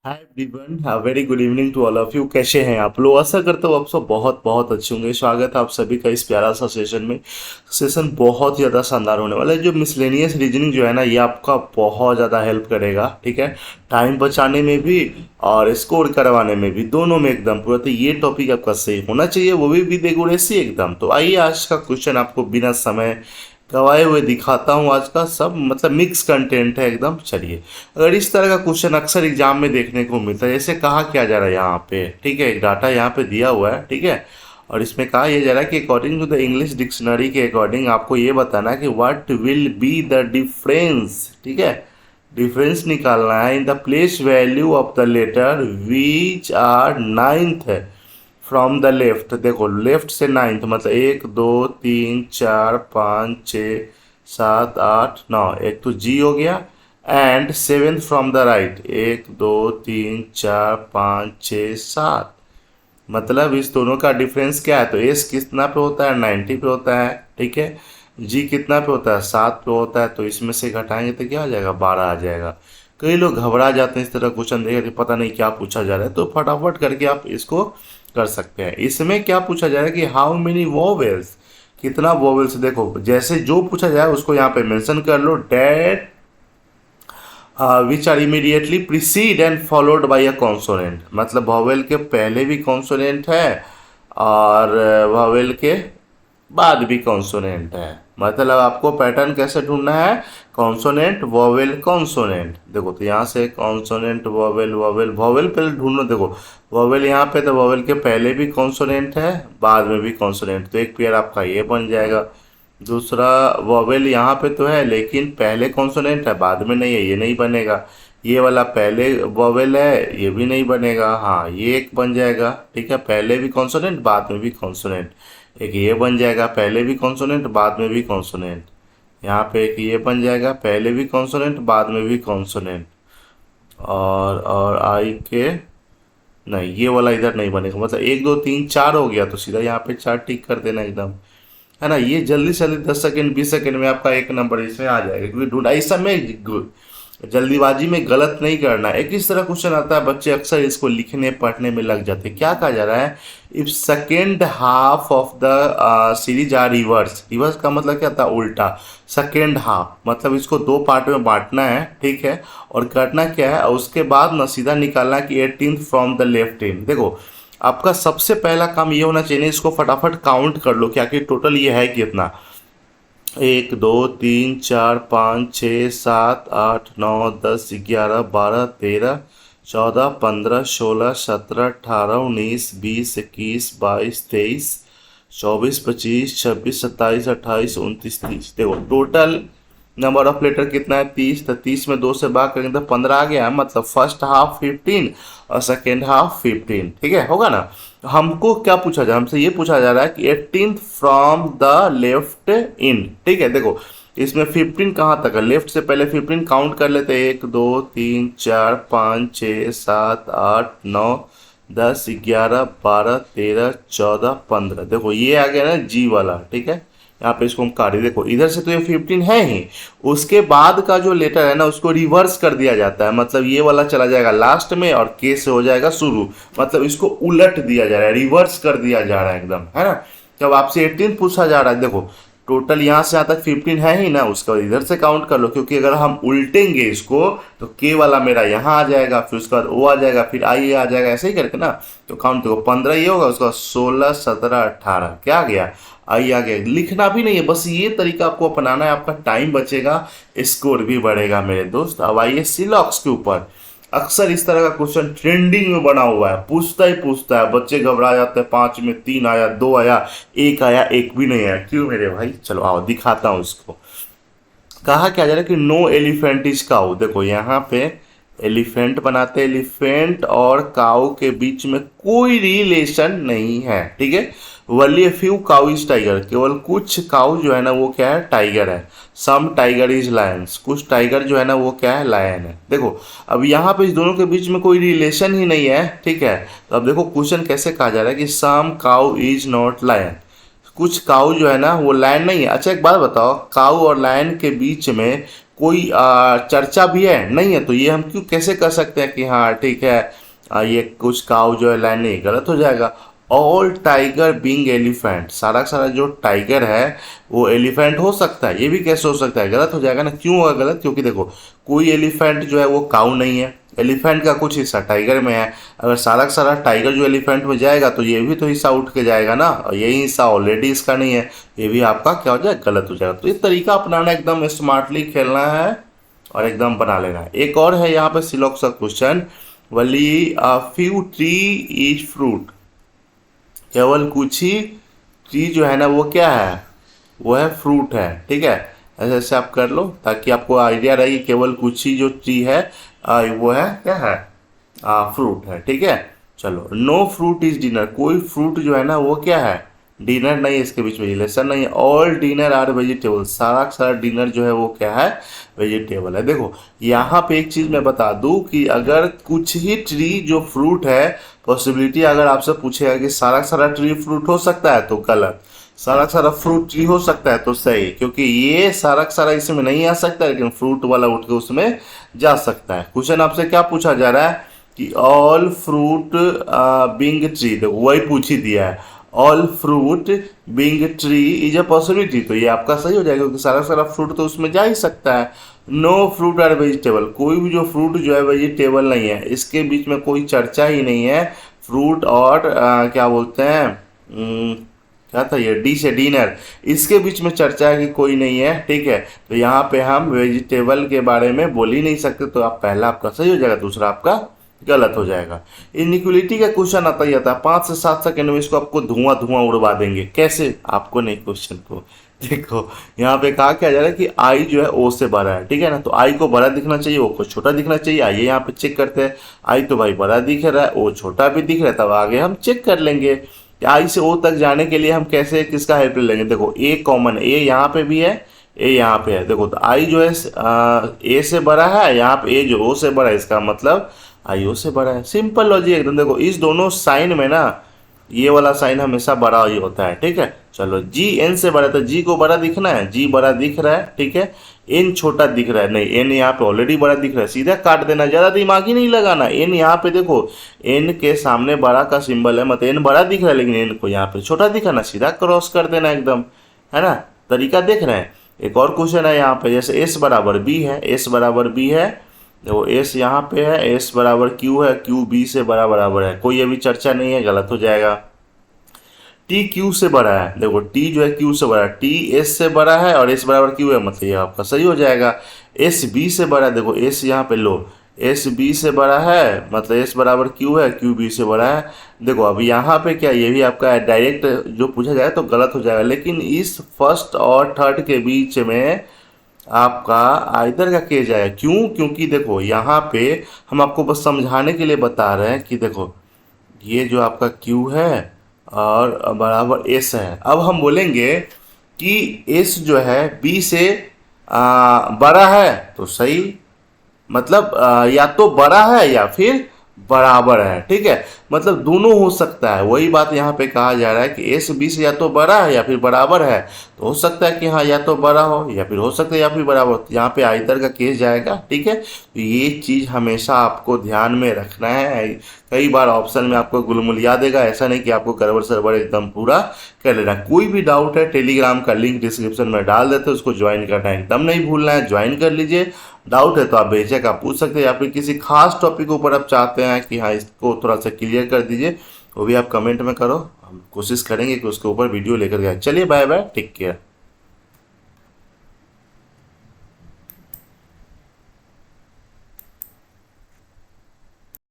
Hi everyone, very good evening to all of you. कैसे हैं आप लोग? आशा करता हूँ आप सब बहुत बहुत अच्छे होंगे। स्वागत है आप सभी का इस प्यारा सा सेशन में। सेशन बहुत ज़्यादा शानदार होने वाला है। जो मिसलेनियस रीजनिंग जो है ना, ये आपका बहुत ज़्यादा हेल्प करेगा, ठीक है। टाइम बचाने में भी और स्कोर करवाने में भी, दोनों में एकदम पूरा। तो ये टॉपिक आपका सही होना चाहिए, वो भी विद एक्यूरेसी एकदम। तो आइए आज का क्वेश्चन आपको बिना समय गवाए हुए दिखाता हूँ। आज का सब मतलब मिक्स कंटेंट है एकदम। चलिए, अगर इस तरह का क्वेश्चन अक्सर एग्जाम में देखने को मिलता है, जैसे कहा क्या जा रहा है यहाँ पे, ठीक है, एक डाटा यहाँ पे दिया हुआ है, ठीक है। और इसमें कहा यह जा रहा है कि according to the English dictionary के अकॉर्डिंग आपको ये बताना है कि what will be the difference, ठीक है। डिफरेंस निकालना है in the place value of the letter which are ninth from the left. देखो, लेफ्ट से नाइन्थ मतलब 1 2 3 4 5 6 7 8 9, एक तो जी हो गया। And seventh from the right, 1 2 3 4 5 6 7। मतलब इस दोनों का डिफरेंस क्या है? तो एस कितना पे होता है? 90 पे होता है, ठीक है। जी कितना पे होता है? 7 पे होता है। तो इसमें से घटाएंगे तो क्या आ जाएगा? 12 आ जाएगा। कई लोग घबरा जाते हैं इस तरह क्वेश्चन देख के, पता नहीं क्या पूछा जा रहा है। तो फटाफट करके आप इसको कर सकते हैं। इसमें क्या पूछा जा रहा है कि हाउ मेनी वोवेल्स, कितना वोवेल्स। देखो, जैसे जो पूछा जाए उसको यहाँ पे मेंशन कर लो। That which are immediately precede and followed by a consonant, मतलब वॉवेल के पहले भी कॉन्सोनेंट है और वॉवेल के बाद भी कॉन्सोनेंट है। मतलब आपको पैटर्न कैसे ढूंढना है? Consonant vowel consonant. देखो, तो यहाँ से कॉन्सोनेंट वॉवेल वॉवेल वॉवेल पहले ढूंढो। देखो, वॉवेल यहाँ पे, तो वॉवेल के पहले भी कॉन्सोनेंट है, बाद में भी कॉन्सोनेंट, तो एक पेयर आपका ये बन जाएगा। दूसरा, वॉवेल यहाँ पे तो है लेकिन पहले कॉन्सोनेंट है बाद में नहीं है, ये नहीं बनेगा। ये वाला पहले वॉवेल है, ये भी नहीं बनेगा। हाँ, ये एक बन जाएगा, ठीक है, पहले भी कॉन्सोनेंट बाद में भी कॉन्सोनेंट। एक ये बन जाएगा, पहले भी कॉन्सोनेंट बाद में भी कॉन्सोनेंट। यहाँ पे एक ये बन जाएगा, पहले भी कॉन्सोनेंट बाद में भी कॉन्सोनेंट। और आई के नहीं, ये वाला इधर नहीं बनेगा। मतलब 1 2 3 4 हो गया, तो सीधा यहाँ पे 4 टिक कर देना एकदम, है ना। ये जल्दी से जल्दी 10 सेकंड 20 सेकंड में आपका एक नंबर इसमें आ जाएगा, क्योंकि ढूंढाई समय जल्दीबाजी में गलत नहीं करना। एक इस तरह क्वेश्चन आता है, बच्चे अक्सर इसको लिखने पढ़ने में लग जाते हैं। क्या कहा जा रहा है? If second half of the series are reverse. Reverse का मतलब क्या था? उल्टा। सेकेंड हाफ मतलब इसको दो पार्ट में बांटना है, ठीक है। और करना क्या है, उसके बाद ना सीधा निकालना कि 18th from the left in. देखो, आपका सबसे पहला काम ये होना चाहिए, इसको फटाफट काउंट कर लो क्या कि टोटल ये है कितना। 1 2 3 4 5 6 7 8 9 10 11 12 13 14 15 16 17 18 19 20 21 22 23 24 25 26 27 28 29 30। नंबर ऑफ लेटर कितना है? 30। तो 30 में 2 से भाग करेंगे तो 15 आ गया, मतलब फर्स्ट हाफ 15 और सेकेंड हाफ 15, ठीक है, होगा ना। हमको क्या पूछा जा, हमसे ये पूछा जा रहा है कि 18th from the left in, ठीक है। देखो, इसमें 15 कहाँ तक है? लेफ्ट से पहले 15 काउंट कर लेते हैं। 1 2 3 4 5 6 7 8 9 10 11 12 13 14 15। देखो, ये आ गया ना जी वाला, ठीक है। यहाँ पे इसको हम काटे। देखो, इधर से तो ये 15 है ही, उसके बाद का जो लेटर है ना उसको रिवर्स कर दिया जाता है। मतलब ये वाला चला जाएगा लास्ट में और के से हो जाएगा शुरू। मतलब इसको उलट दिया जा रहा है, रिवर्स कर दिया जा रहा है एकदम, है ना। जब आपसे 18 पूछा जा रहा है, देखो टोटल यहाँ से यहाँ तक 15 है ही ना, उसका इधर से काउंट कर लो, क्योंकि अगर हम उल्टेंगे इसको तो के वाला मेरा यहाँ आ जाएगा, फिर उसके बाद ओ आ जाएगा, फिर आई आ जाएगा, ऐसे ही करके ना। तो काउंट देखो, 15 ये होगा, उसका 16 17 18 क्या आ गया? आई आ गया। लिखना भी नहीं है, बस ये तरीका आपको अपनाना है, आपका टाइम बचेगा, स्कोर भी बढ़ेगा मेरे दोस्त। अब आइए सिलॉक्स के ऊपर। अक्सर इस तरह का क्वेश्चन ट्रेंडिंग में बना हुआ है, पूछता ही पूछता है, बच्चे घबरा जाते हैं। 5 में 3 आया, 2 आया, 1 आया, एक भी नहीं आया। क्यों मेरे भाई? चलो आओ दिखाता हूँ इसको। कहा क्या जा रहा है कि नो एलिफेंट इज काऊ। देखो, यहाँ पे एलिफेंट बनाते, एलिफेंट और काऊ के बीच में कोई रिलेशन नहीं है, ठीक है। वली फ्यू काऊ इज टाइगर, केवल कुछ काऊ जो है ना वो क्या है? टाइगर है। सम टाइगर इज लायंस, कुछ टाइगर जो है ना वो क्या है? लायन है। देखो, अब यहाँ पे इस दोनों के बीच में कोई रिलेशन ही नहीं है, ठीक है। तो अब देखो क्वेश्चन कैसे कहा जा रहा है कि सम काऊ इज नॉट लायन, कुछ काऊ जो है ना वो लायन नहीं है। अच्छा, एक बात बताओ, काऊ और लायन के बीच में कोई चर्चा भी है नहीं है, तो ये हम क्यों कैसे कर सकते हैं कि हाँ ठीक है ये कुछ काऊ जो है लाइन नहीं, गलत हो जाएगा। ऑल टाइगर बीइंग एलिफेंट, सारा का सारा जो टाइगर है वो एलिफेंट हो सकता है, ये भी कैसे हो सकता है, गलत हो जाएगा ना। क्यों होगा गलत, क्योंकि देखो कोई एलिफेंट जो है वो काऊ नहीं है, एलिफेंट का कुछ हिस्सा टाइगर में है। अगर सारा का सारा टाइगर जो एलिफेंट में जाएगा तो ये भी तो हिस्सा उठ के जाएगा ना, और यही हिस्सा ऑलरेडी इसका नहीं है, ये भी आपका क्या हो जाएगा, गलत हो जाएगा। तो ये तरीका अपनाना, एकदम स्मार्टली खेलना है और एकदम बना लेना है। एक और है यहाँ पे सिलॉक्स का question, Wali few tree is fruit, केवल कुछ ही ट्री जो है ना वो क्या है, वो है फ्रूट है, ठीक है। ऐसे ऐसे आप कर लो ताकि आपको आइडिया रहे कि केवल कुछ ही जो ट्री है वो है क्या है, फ्रूट है, ठीक है। चलो, नो फ्रूट इज डिनर, कोई फ्रूट जो है ना वो क्या है, डिनर नहीं है, इसके बीच में रिलेशन नहीं है। ऑल डिनर आर वेजिटेबल, सारा का सारा डिनर जो है वो क्या है, वेजिटेबल है। देखो यहाँ पे एक चीज मैं बता दूं कि अगर कुछ ही ट्री जो फ्रूट है, पॉसिबिलिटी अगर आपसे पूछेगा कि सारा का सारा ट्री फ्रूट हो सकता है तो गलत, सारा का सारा फ्रूट ट्री हो सकता है तो सही, क्योंकि ये सारा का सारा इसमें नहीं आ सकता, लेकिन फ्रूट वाला उठ के उसमें जा सकता है। क्वेश्चन आपसे क्या पूछा जा रहा है कि ऑल फ्रूट बीइंग ट्री, देखो वही पूछ ही दिया है, all fruit being tree is a possibility, तो ये आपका सही हो जाएगा क्योंकि सारा सारा फ्रूट तो उसमें जा ही सकता है। नो फ्रूट आर वेजिटेबल, कोई भी जो फ्रूट जो है वेजिटेबल नहीं है, इसके बीच में कोई चर्चा ही नहीं है। फ्रूट और क्या बोलते हैं, क्या था ये, डिश है, डिनर, इसके बीच में चर्चा है कि कोई नहीं है, ठीक है। तो यहाँ पे हम वेजिटेबल के बारे में बोल ही नहीं सकते, तो आप पहला आपका सही हो जाएगा, दूसरा आपका गलत हो जाएगा। इनइक्वलिटी का क्वेश्चन आता ही आता है, 5 से 7 सेकंड में इसको आपको धुआं धुआं उड़वा देंगे। कैसे, आपको नहीं, क्वेश्चन को देखो। यहाँ पे कहा क्या जा रहा है कि आई जो है ओ से बड़ा है, ठीक है ना, तो आई को बड़ा दिखना चाहिए, ओ को छोटा दिखना चाहिए। आइए यहाँ पे चेक करते हैं, आई तो भाई बड़ा दिख रहा है, ओ छोटा भी दिख रहा है, तब आगे हम चेक कर लेंगे कि आई से ओ तक जाने के लिए हम कैसे किसका हेल्प ले लेंगे। देखो ए कॉमन, ए यहाँ पे भी है, ए यहाँ पे है, देखो तो आई जो है ए से बड़ा है, यहाँ पे ए जो ओ से बड़ा है, इसका मतलब आई ओ से बड़ा है। सिंपल लॉजिक एकदम। देखो इस दोनों साइन में ना ये वाला साइन हमेशा बड़ा ही होता है, ठीक है। चलो जी एन से बड़ा, तो जी को बड़ा दिखना है, जी बड़ा दिख रहा है, ठीक है। एन छोटा दिख रहा है, नहीं एन यहाँ पे ऑलरेडी बड़ा दिख रहा है, सीधा काट देना, ज़्यादा दिमाग ही नहीं लगाना। एन यहाँ पे देखो, एन के सामने बड़ा का सिंबल है, मतलब एन बड़ा दिख रहा है, लेकिन एन को यहाँ पे छोटा दिखा ना, सीधा क्रॉस कर देना एकदम, है ना। तरीका देख रहे हैं। एक और क्वेश्चन है यहाँ पे, जैसे एस बराबर बी है, एस बराबर बी है, देखो एस यहाँ पे है, एस बराबर क्यू है, क्यू बी से बड़ा बराबर है, कोई अभी चर्चा नहीं है, गलत हो जाएगा। टी क्यू से बड़ा है, देखो टी जो है क्यू से बड़ा है, टी एस से बड़ा है और एस बराबर क्यू है, मतलब ये आपका सही हो जाएगा। एस बी से बड़ा है, देखो एस यहाँ पे लो, एस बी से बड़ा है, मतलब एस बराबर क्यू है, क्यू बी से बड़ा है। देखो अब यहाँ पे क्या, ये भी आपका डायरेक्ट जो पूछा जाए तो गलत हो जाएगा, लेकिन इस फर्स्ट और थर्ड के बीच में आपका आइदर का केस जाएगा। क्यों, क्योंकि देखो यहाँ पे हम आपको बस समझाने के लिए बता रहे हैं कि देखो ये जो आपका Q है और बराबर S है। अब हम बोलेंगे कि S जो है B से बड़ा है तो सही, मतलब या तो बड़ा है या फिर बराबर है, ठीक है, मतलब दोनों हो सकता है। वही बात यहाँ पे कहा जा रहा है कि एस बी से या तो बड़ा है या फिर बराबर है, तो हो सकता है कि हाँ या तो बड़ा हो या फिर हो सकता है या फिर बराबर हो, तो यहाँ पे आइदर का केस जाएगा, ठीक है। तो ये चीज़ हमेशा आपको ध्यान में रखना है। कई बार ऑप्शन में आपको गुलमुलिया देगा, ऐसा नहीं कि आपको गड़बड़ सड़बड़ एकदम पूरा कर लेना। कोई भी डाउट है टेलीग्राम का लिंक डिस्क्रिप्शन में डाल देते, उसको ज्वाइन करना एकदम नहीं भूलना है, ज्वाइन कर लीजिए। डाउट है तो आप बेझिझक आप पूछ सकते हैं, या फिर किसी खास टॉपिक के ऊपर आप चाहते हैं कि हाँ इसको थोड़ा सा क्लियर कर दीजिए, वो भी आप कमेंट में करो, हम कोशिश करेंगे कि उसके ऊपर वीडियो लेकर जाए। चलिए बाय बाय, टेक केयर।